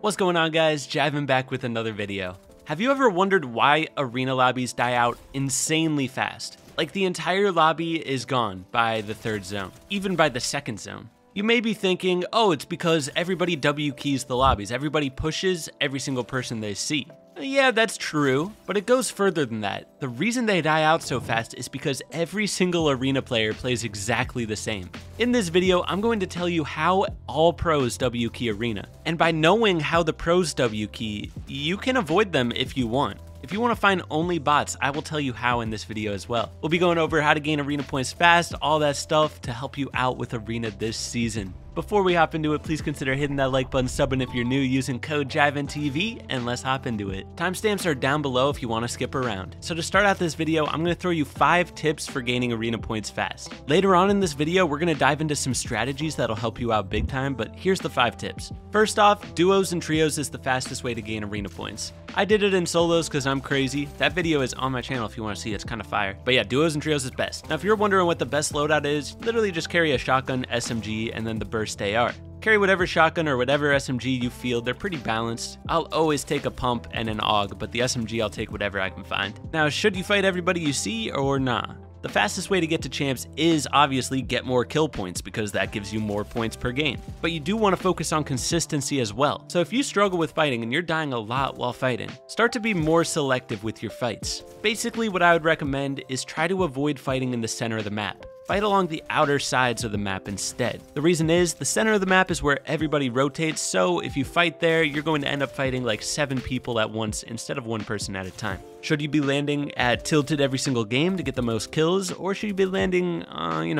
What's going on, guys? Jivan back with another video. Have you ever wondered why arena lobbies die out insanely fast? Like the entire lobby is gone by the third zone, even by the second zone. You may be thinking, oh, it's because everybody W keys the lobbies. Everybody pushes every single person they see. Yeah, that's true, but it goes further than that. The reason they die out so fast is because every single arena player plays exactly the same. In this video, I'm going to tell you how all pros W key arena. And by knowing how the pros W key, you can avoid them if you want. If you want to find only bots, I will tell you how in this video as well. We'll be going over how to gain arena points fast, all that stuff to help you out with arena this season. Before we hop into it, please consider hitting that like button, subbing if you're new, using code JivanTV, and let's hop into it. Timestamps are down below if you want to skip around. So to start out this video, I'm going to throw you 5 tips for gaining arena points fast. Later on in this video, we're going to dive into some strategies that'll help you out big time, but here's the 5 tips. First off, duos and trios is the fastest way to gain arena points. I did it in solos because I'm crazy. That video is on my channel if you want to see it. It's kind of fire. But yeah, duos and trios is best. Now, if you're wondering what the best loadout is, literally just carry a shotgun, SMG, and then the burst AR. Carry whatever shotgun or whatever SMG you feel, they're pretty balanced. I'll always take a pump and an AUG, but the SMG I'll take whatever I can find. Now, should you fight everybody you see or nah? The fastest way to get to champs is obviously get more kill points because that gives you more points per game. But you do want to focus on consistency as well. So if you struggle with fighting and you're dying a lot while fighting, start to be more selective with your fights. Basically, what I would recommend is try to avoid fighting in the center of the map. Fight along the outer sides of the map instead. The reason is, the center of the map is where everybody rotates, so if you fight there, you're going to end up fighting like 7 people at once instead of 1 person at a time. Should you be landing at tilted every single game to get the most kills, or should you be landing,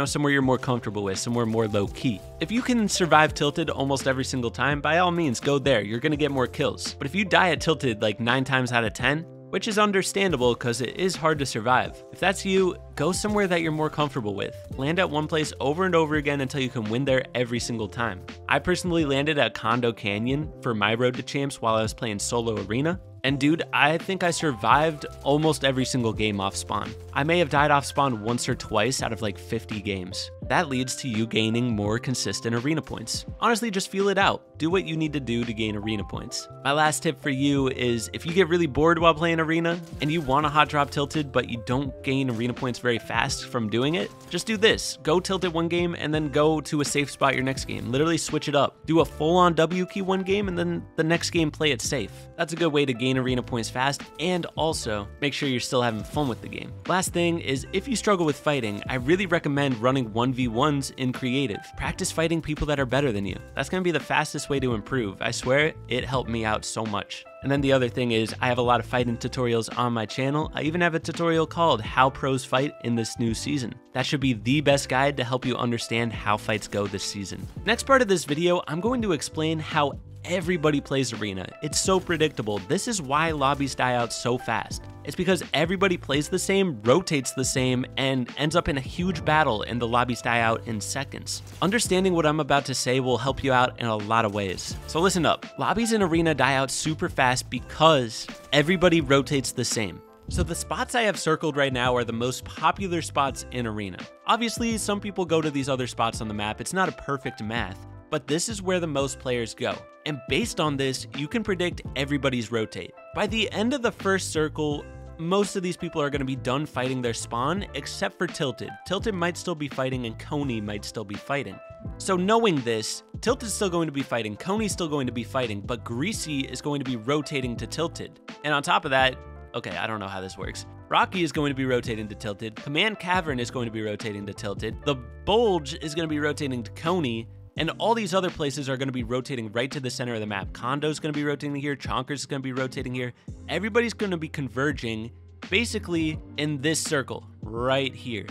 somewhere you're more comfortable with, somewhere more low-key? If you can survive tilted almost every single time, by all means, go there. You're gonna get more kills. But if you die at tilted like 9 times out of 10, which is understandable because it is hard to survive. If that's you, go somewhere that you're more comfortable with. Land at one place over and over again until you can win there every single time. I personally landed at Condo Canyon for my road to champs while I was playing solo arena. And dude, I think I survived almost every single game off spawn. I may have died off spawn once or twice out of like 50 games. That leads to you gaining more consistent arena points. Honestly, just feel it out. Do what you need to do to gain arena points. My last tip for you is if you get really bored while playing arena and you want to hot drop tilted but you don't gain arena points very fast from doing it, just do this. Go tilted one game and then go to a safe spot your next game. Literally switch it up. Do a full-on W key one game and then the next game play it safe. That's a good way to gain arena points fast and also make sure you're still having fun with the game. Last thing is, if you struggle with fighting, I really recommend running 1v1s in creative. Practice fighting people that are better than you. That's going to be the fastest way to improve. I swear, it helped me out so much. And then the other thing is, I have a lot of fighting tutorials on my channel. I even have a tutorial called How Pros Fight in this new season. That should be the best guide to help you understand how fights go this season. Next part of this video, I'm going to explain how everybody plays arena. It's so predictable. This is why lobbies die out so fast. It's because everybody plays the same, rotates the same, and ends up in a huge battle and the lobbies die out in seconds. Understanding what I'm about to say will help you out in a lot of ways. So listen up. Lobbies in arena die out super fast because everybody rotates the same. So the spots I have circled right now are the most popular spots in arena. Obviously, some people go to these other spots on the map. It's not a perfect math, but this is where the most players go. And based on this, you can predict everybody's rotate. By the end of the first circle, most of these people are going to be done fighting their spawn, except for Tilted. Tilted might still be fighting and Coney might still be fighting. So knowing this, Tilted's still going to be fighting, Coney's still going to be fighting, but Greasy is going to be rotating to Tilted. And on top of that, okay, I don't know how this works. Rocky is going to be rotating to Tilted, Command Cavern is going to be rotating to Tilted, the Bulge is going to be rotating to Coney, and all these other places are going to be rotating right to the center of the map. Kondo's going to be rotating here, Chonkers is going to be rotating here. Everybody's going to be converging basically in this circle right here.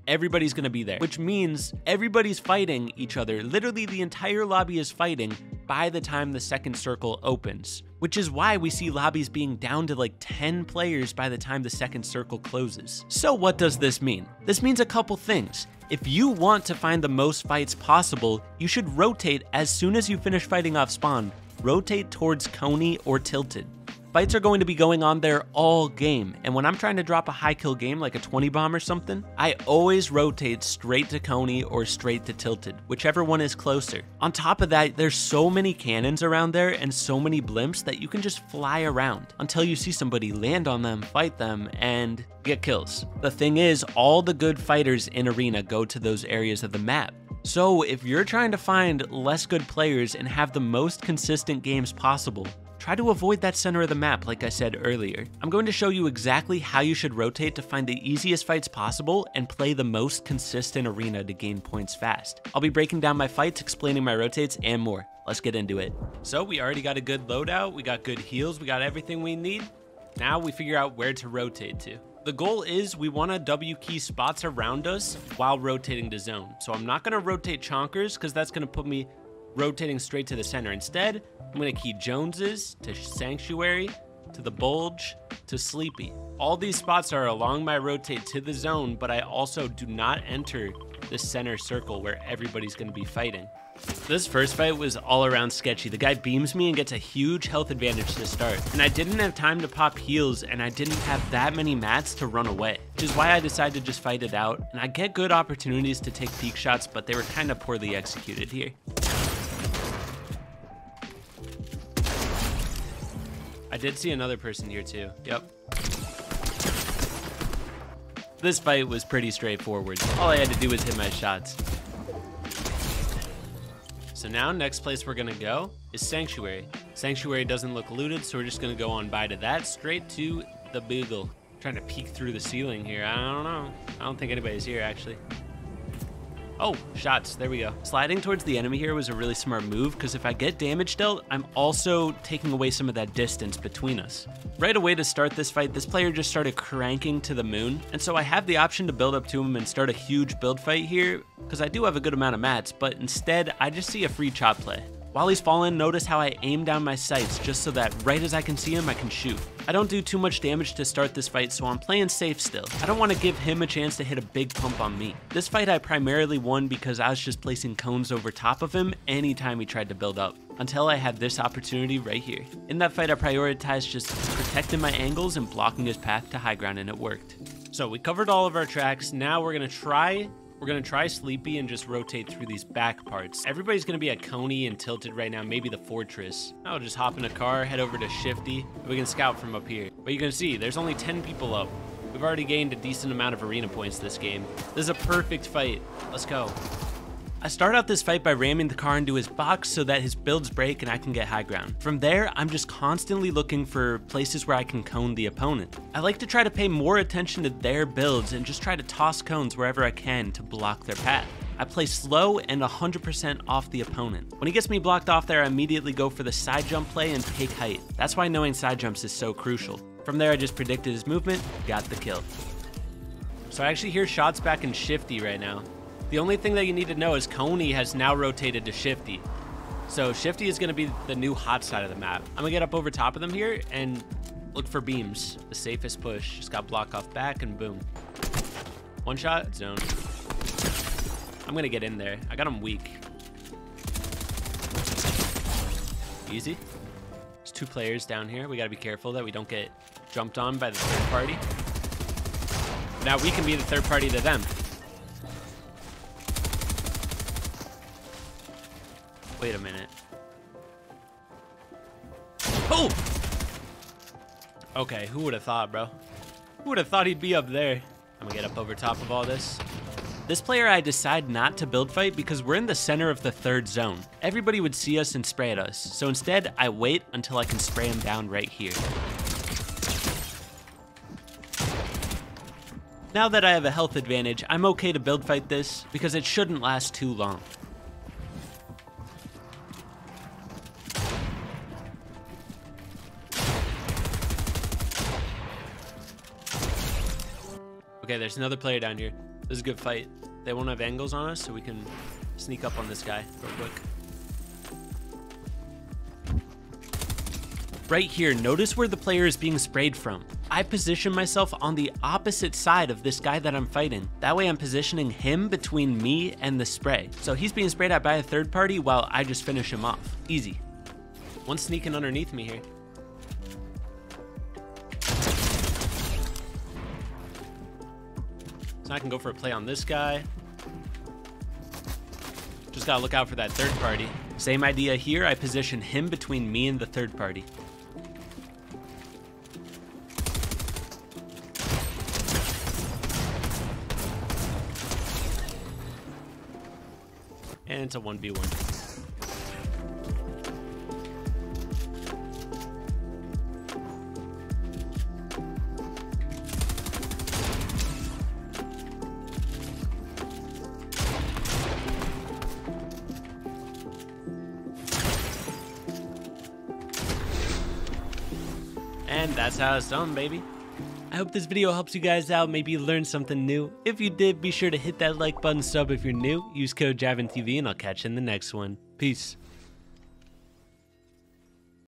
Everybody's going to be there, which means everybody's fighting each other. Literally, the entire lobby is fighting by the time the second circle opens, which is why we see lobbies being down to like 10 players by the time the second circle closes. So what does this mean? This means a couple things. If you want to find the most fights possible, you should rotate as soon as you finish fighting off spawn. Rotate towards Coney or Tilted. Fights are going to be going on there all game, and when I'm trying to drop a high kill game like a 20 bomb or something, I always rotate straight to Coney or straight to Tilted, whichever one is closer. On top of that, there's so many cannons around there and so many blimps that you can just fly around until you see somebody land on them, fight them, and get kills. The thing is, all the good fighters in Arena go to those areas of the map. So if you're trying to find less good players and have the most consistent games possible, try to avoid that center of the map like I said earlier. I'm going to show you exactly how you should rotate to find the easiest fights possible and play the most consistent Arena to gain points fast. I'll be breaking down my fights, explaining my rotates, and more. Let's get into it. So we already got a good loadout, we got good heals, we got everything we need. Now we figure out where to rotate to. The goal is we want to W key spots around us while rotating to zone. So I'm not going to rotate chonkers because that's going to put me rotating straight to the center. Instead, I'm going to key Joneses to Sanctuary, to the Bulge, to Sleepy. All these spots are along my rotate to the zone, but I also do not enter the center circle where everybody's going to be fighting. This first fight was all around sketchy. The guy beams me and gets a huge health advantage to start. And I didn't have time to pop heals, and I didn't have that many mats to run away, which is why I decided to just fight it out. And I get good opportunities to take peek shots, but they were kind of poorly executed here. I did see another person here too. Yep. This fight was pretty straightforward. All I had to do was hit my shots. So now, next place we're gonna go is Sanctuary. Sanctuary doesn't look looted, so we're just gonna go on by to that, straight to the Beagle. Trying to peek through the ceiling here, I don't know. I don't think anybody's here, actually. Oh, shots, there we go. Sliding towards the enemy here was a really smart move, because if I get damage dealt, I'm also taking away some of that distance between us. Right away to start this fight, this player just started cranking to the moon, and so I have the option to build up to him and start a huge build fight here, because I do have a good amount of mats, but instead, I just see a free chop play. While he's fallen, notice how I aim down my sights just so that right as I can see him, I can shoot. I don't do too much damage to start this fight, so I'm playing safe still. I don't want to give him a chance to hit a big pump on me. This fight I primarily won because I was just placing cones over top of him anytime he tried to build up, until I had this opportunity right here. In that fight, I prioritized just protecting my angles and blocking his path to high ground, and it worked. So we covered all of our tracks. Now we're gonna try Sleepy and just rotate through these back parts. Everybody's gonna be at Coney and Tilted right now, maybe the Fortress. I'll just hop in a car, head over to Shifty. We can scout from up here. But you can see, there's only 10 people up. We've already gained a decent amount of arena points this game. This is a perfect fight. Let's go. I start out this fight by ramming the car into his box so that his builds break and I can get high ground. From there, I'm just constantly looking for places where I can cone the opponent. I like to try to pay more attention to their builds and just try to toss cones wherever I can to block their path. I play slow and 100% off the opponent. When he gets me blocked off there, I immediately go for the side jump play and take height. That's why knowing side jumps is so crucial. From there, I just predicted his movement, got the kill. So I actually hear shots back in Shifty right now. The only thing that you need to know is Coney has now rotated to Shifty. So Shifty is gonna be the new hot side of the map. I'm gonna get up over top of them here and look for beams. The safest push. Just got block off back and boom. One shot, zone. I'm gonna get in there. I got him weak. Easy. There's two players down here. We gotta be careful that we don't get jumped on by the third party. Now we can be the third party to them. Wait a minute. Oh! Okay, who would have thought, bro? Who would have thought he'd be up there? I'm gonna get up over top of all this. This player I decide not to build fight because we're in the center of the third zone. Everybody would see us and spray at us. So instead, I wait until I can spray him down right here. Now that I have a health advantage, I'm okay to build fight this because it shouldn't last too long. Okay, there's another player down here. This is a good fight. They won't have angles on us, so we can sneak up on this guy real quick. Right here, notice where the player is being sprayed from. I position myself on the opposite side of this guy that I'm fighting. That way I'm positioning him between me and the spray. So he's being sprayed at by a third party while I just finish him off. Easy. One's sneaking underneath me here. Now I can go for a play on this guy. Just gotta look out for that third party. Same idea here, I position him between me and the third party. And it's a 1v1. And that's how it's done, baby. I hope this video helps you guys out, maybe you learned something new. If you did, be sure to hit that like button, sub if you're new, use code JivanTV, and I'll catch you in the next one. Peace.